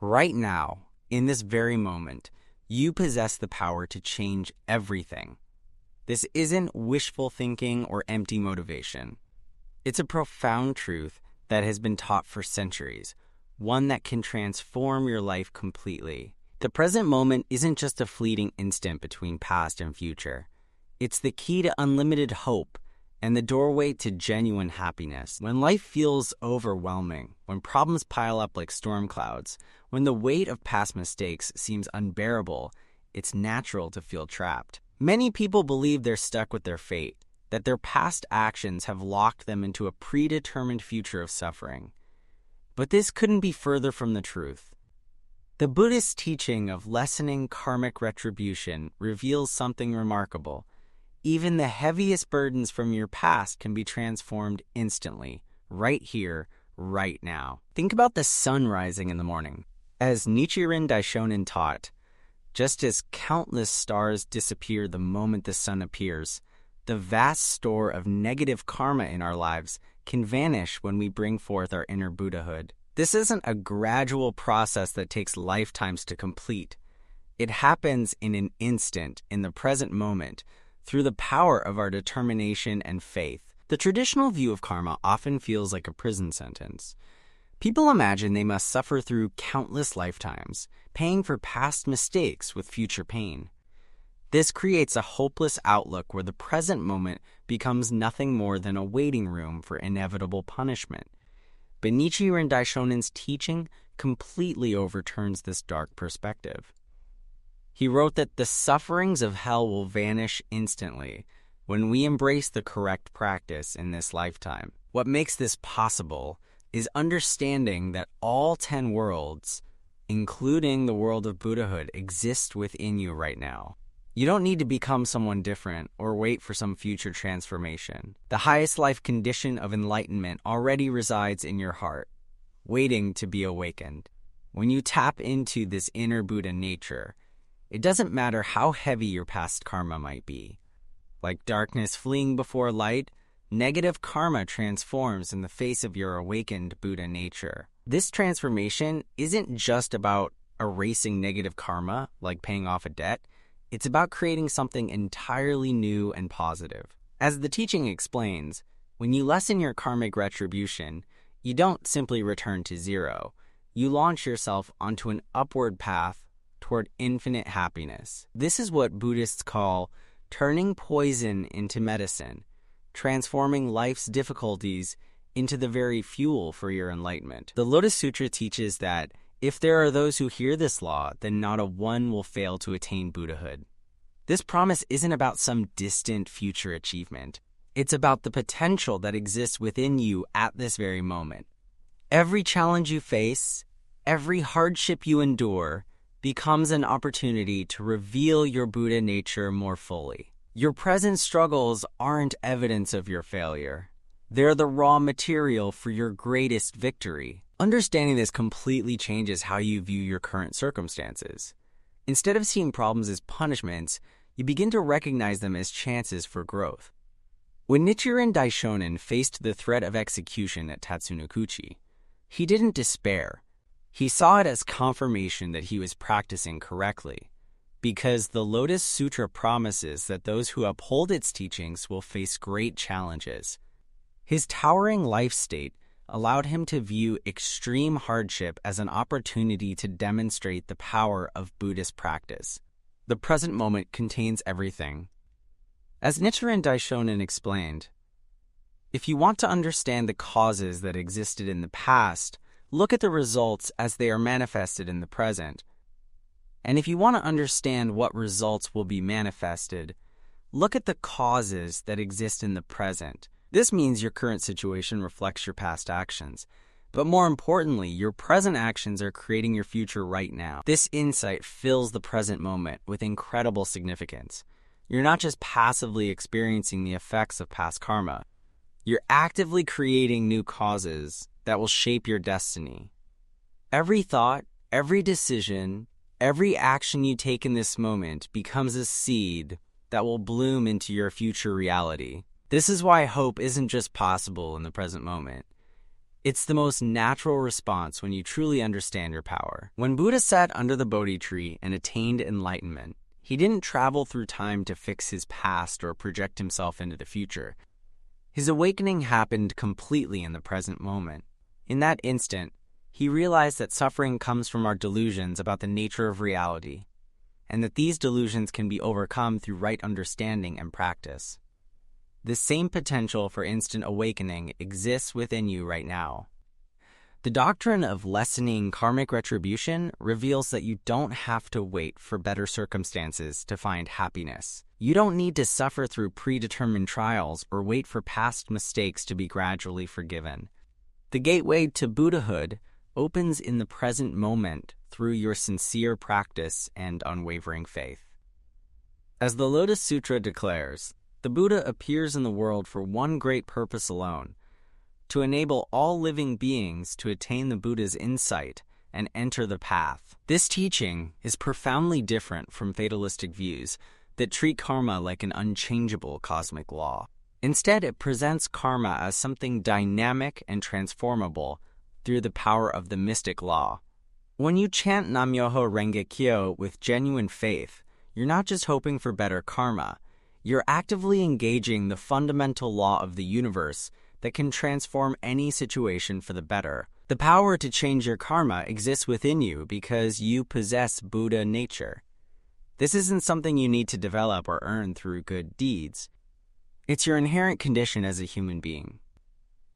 Right now, in this very moment, you possess the power to change everything. This isn't wishful thinking or empty motivation. It's a profound truth that has been taught for centuries, one that can transform your life completely. The present moment isn't just a fleeting instant between past and future. It's the key to unlimited hope and the doorway to genuine happiness. When life feels overwhelming, when problems pile up like storm clouds, when the weight of past mistakes seems unbearable, it's natural to feel trapped. Many people believe they're stuck with their fate, that their past actions have locked them into a predetermined future of suffering. But this couldn't be further from the truth. The Buddhist teaching of lessening karmic retribution reveals something remarkable. Even the heaviest burdens from your past can be transformed instantly, right here, right now. Think about the sun rising in the morning. As Nichiren Daishonin taught, just as countless stars disappear the moment the sun appears, the vast store of negative karma in our lives can vanish when we bring forth our inner Buddhahood. This isn't a gradual process that takes lifetimes to complete. It happens in an instant, in the present moment, through the power of our determination and faith. The traditional view of karma often feels like a prison sentence. People imagine they must suffer through countless lifetimes, paying for past mistakes with future pain. This creates a hopeless outlook where the present moment becomes nothing more than a waiting room for inevitable punishment. But Nichiren Daishonin's teaching completely overturns this dark perspective. He wrote that the sufferings of hell will vanish instantly when we embrace the correct practice in this lifetime. What makes this possible is understanding that all 10 worlds, including the world of Buddhahood, exist within you right now. You don't need to become someone different or wait for some future transformation. The highest life condition of enlightenment already resides in your heart, waiting to be awakened. When you tap into this inner Buddha nature, it doesn't matter how heavy your past karma might be. Like darkness fleeing before light, negative karma transforms in the face of your awakened Buddha nature. This transformation isn't just about erasing negative karma, like paying off a debt. It's about creating something entirely new and positive. As the teaching explains, when you lessen your karmic retribution, you don't simply return to zero. You launch yourself onto an upward path toward infinite happiness. This is what Buddhists call turning poison into medicine, transforming life's difficulties into the very fuel for your enlightenment. The Lotus Sutra teaches that if there are those who hear this law, then not a one will fail to attain Buddhahood. This promise isn't about some distant future achievement. It's about the potential that exists within you at this very moment. Every challenge you face, every hardship you endure, becomes an opportunity to reveal your Buddha nature more fully. Your present struggles aren't evidence of your failure. They're the raw material for your greatest victory. Understanding this completely changes how you view your current circumstances. Instead of seeing problems as punishments, you begin to recognize them as chances for growth. When Nichiren Daishonin faced the threat of execution at Tatsunokuchi, he didn't despair. He saw it as confirmation that he was practicing correctly, because the Lotus Sutra promises that those who uphold its teachings will face great challenges. His towering life state allowed him to view extreme hardship as an opportunity to demonstrate the power of Buddhist practice. The present moment contains everything. As Nichiren Daishonin explained, if you want to understand the causes that existed in the past, look at the results as they are manifested in the present. And if you want to understand what results will be manifested, look at the causes that exist in the present. This means your current situation reflects your past actions. But more importantly, your present actions are creating your future right now. This insight fills the present moment with incredible significance. You're not just passively experiencing the effects of past karma. You're actively creating new causes that will shape your destiny. Every thought, every decision, every action you take in this moment becomes a seed that will bloom into your future reality. This is why hope isn't just possible in the present moment. It's the most natural response when you truly understand your power. When Buddha sat under the Bodhi tree and attained enlightenment, he didn't travel through time to fix his past or project himself into the future. His awakening happened completely in the present moment. In that instant, he realized that suffering comes from our delusions about the nature of reality, and that these delusions can be overcome through right understanding and practice. The same potential for instant awakening exists within you right now. The doctrine of lessening karmic retribution reveals that you don't have to wait for better circumstances to find happiness. You don't need to suffer through predetermined trials or wait for past mistakes to be gradually forgiven. The gateway to Buddhahood opens in the present moment through your sincere practice and unwavering faith. As the Lotus Sutra declares, the Buddha appears in the world for one great purpose alone: to enable all living beings to attain the Buddha's insight and enter the path. This teaching is profoundly different from fatalistic views that treat karma like an unchangeable cosmic law. Instead, it presents karma as something dynamic and transformable through the power of the mystic law. When you chant Nam-myoho Renge Kyo with genuine faith, you're not just hoping for better karma, you're actively engaging the fundamental law of the universe that can transform any situation for the better. The power to change your karma exists within you because you possess Buddha nature. This isn't something you need to develop or earn through good deeds. It's your inherent condition as a human being.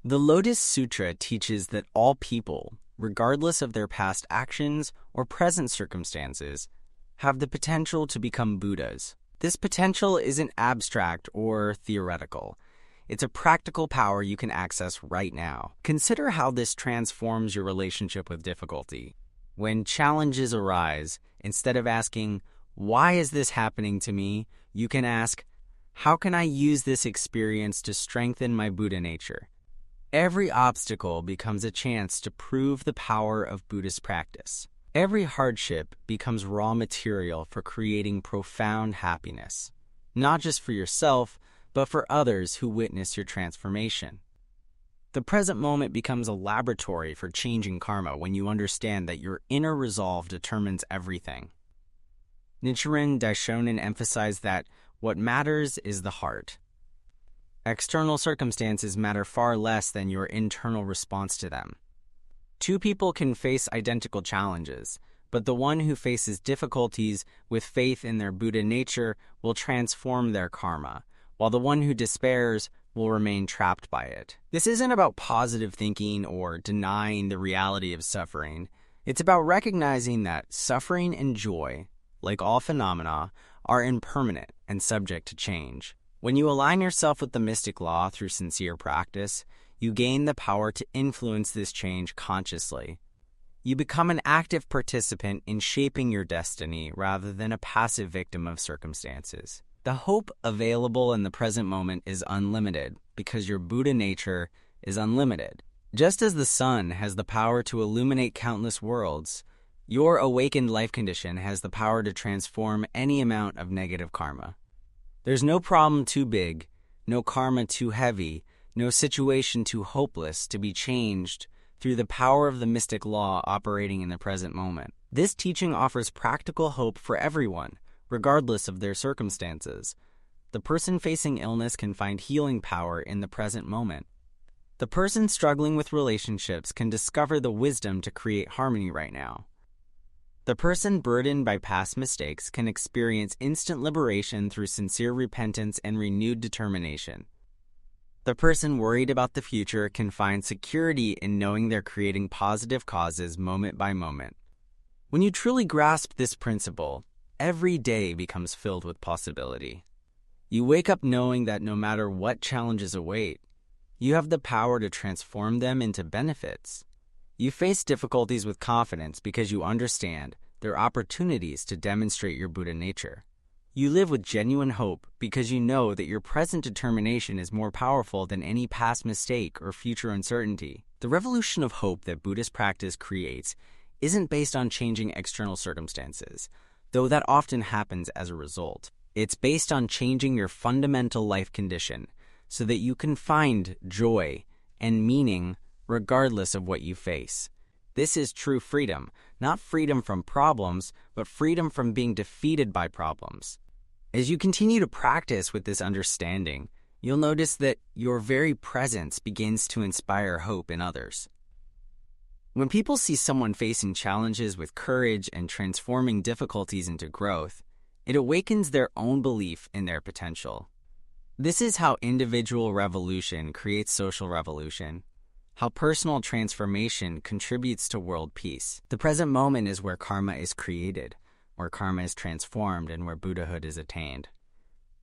The Lotus Sutra teaches that all people, regardless of their past actions or present circumstances, have the potential to become Buddhas. This potential isn't abstract or theoretical. It's a practical power you can access right now. Consider how this transforms your relationship with difficulty. When challenges arise, instead of asking, "Why is this happening to me?" you can ask, "How can I use this experience to strengthen my Buddha nature?" Every obstacle becomes a chance to prove the power of Buddhist practice. Every hardship becomes raw material for creating profound happiness, not just for yourself, but for others who witness your transformation. The present moment becomes a laboratory for changing karma when you understand that your inner resolve determines everything. Nichiren Daishonin emphasized that what matters is the heart. External circumstances matter far less than your internal response to them. Two people can face identical challenges, but the one who faces difficulties with faith in their Buddha nature will transform their karma, while the one who despairs will remain trapped by it. This isn't about positive thinking or denying the reality of suffering. It's about recognizing that suffering and joy, like all phenomena, are impermanent and subject to change. When you align yourself with the mystic law through sincere practice, you gain the power to influence this change consciously. You become an active participant in shaping your destiny rather than a passive victim of circumstances. The hope available in the present moment is unlimited because your Buddha nature is unlimited. Just as the sun has the power to illuminate countless worlds, your awakened life condition has the power to transform any amount of negative karma. There's no problem too big, no karma too heavy, no situation too hopeless to be changed through the power of the mystic law operating in the present moment. This teaching offers practical hope for everyone, regardless of their circumstances. The person facing illness can find healing power in the present moment. The person struggling with relationships can discover the wisdom to create harmony right now. The person burdened by past mistakes can experience instant liberation through sincere repentance and renewed determination. The person worried about the future can find security in knowing they're creating positive causes moment by moment. When you truly grasp this principle, every day becomes filled with possibility. You wake up knowing that no matter what challenges await, you have the power to transform them into benefits. You face difficulties with confidence because you understand there are opportunities to demonstrate your Buddha nature. You live with genuine hope because you know that your present determination is more powerful than any past mistake or future uncertainty. The revolution of hope that Buddhist practice creates isn't based on changing external circumstances, though that often happens as a result. It's based on changing your fundamental life condition so that you can find joy and meaning regardless of what you face. This is true freedom, not freedom from problems, but freedom from being defeated by problems. As you continue to practice with this understanding, you'll notice that your very presence begins to inspire hope in others. When people see someone facing challenges with courage and transforming difficulties into growth, it awakens their own belief in their potential. This is how individual revolution creates social revolution, how personal transformation contributes to world peace. The present moment is where karma is created, where karma is transformed, and where Buddhahood is attained.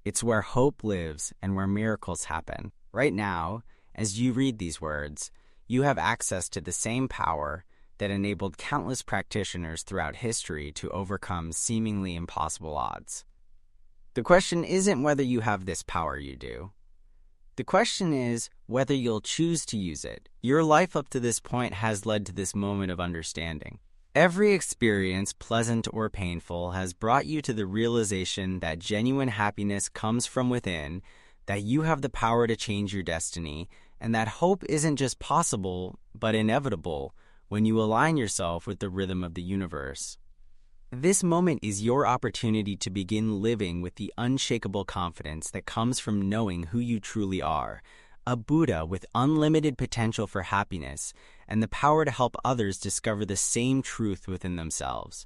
It's where hope lives and where miracles happen. Right now, as you read these words, you have access to the same power that enabled countless practitioners throughout history to overcome seemingly impossible odds. The question isn't whether you have this power, you do. The question is whether you'll choose to use it. Your life up to this point has led to this moment of understanding. Every experience, pleasant or painful, has brought you to the realization that genuine happiness comes from within, that you have the power to change your destiny, and that hope isn't just possible, but inevitable when you align yourself with the rhythm of the universe. This moment is your opportunity to begin living with the unshakable confidence that comes from knowing who you truly are, a Buddha with unlimited potential for happiness and the power to help others discover the same truth within themselves.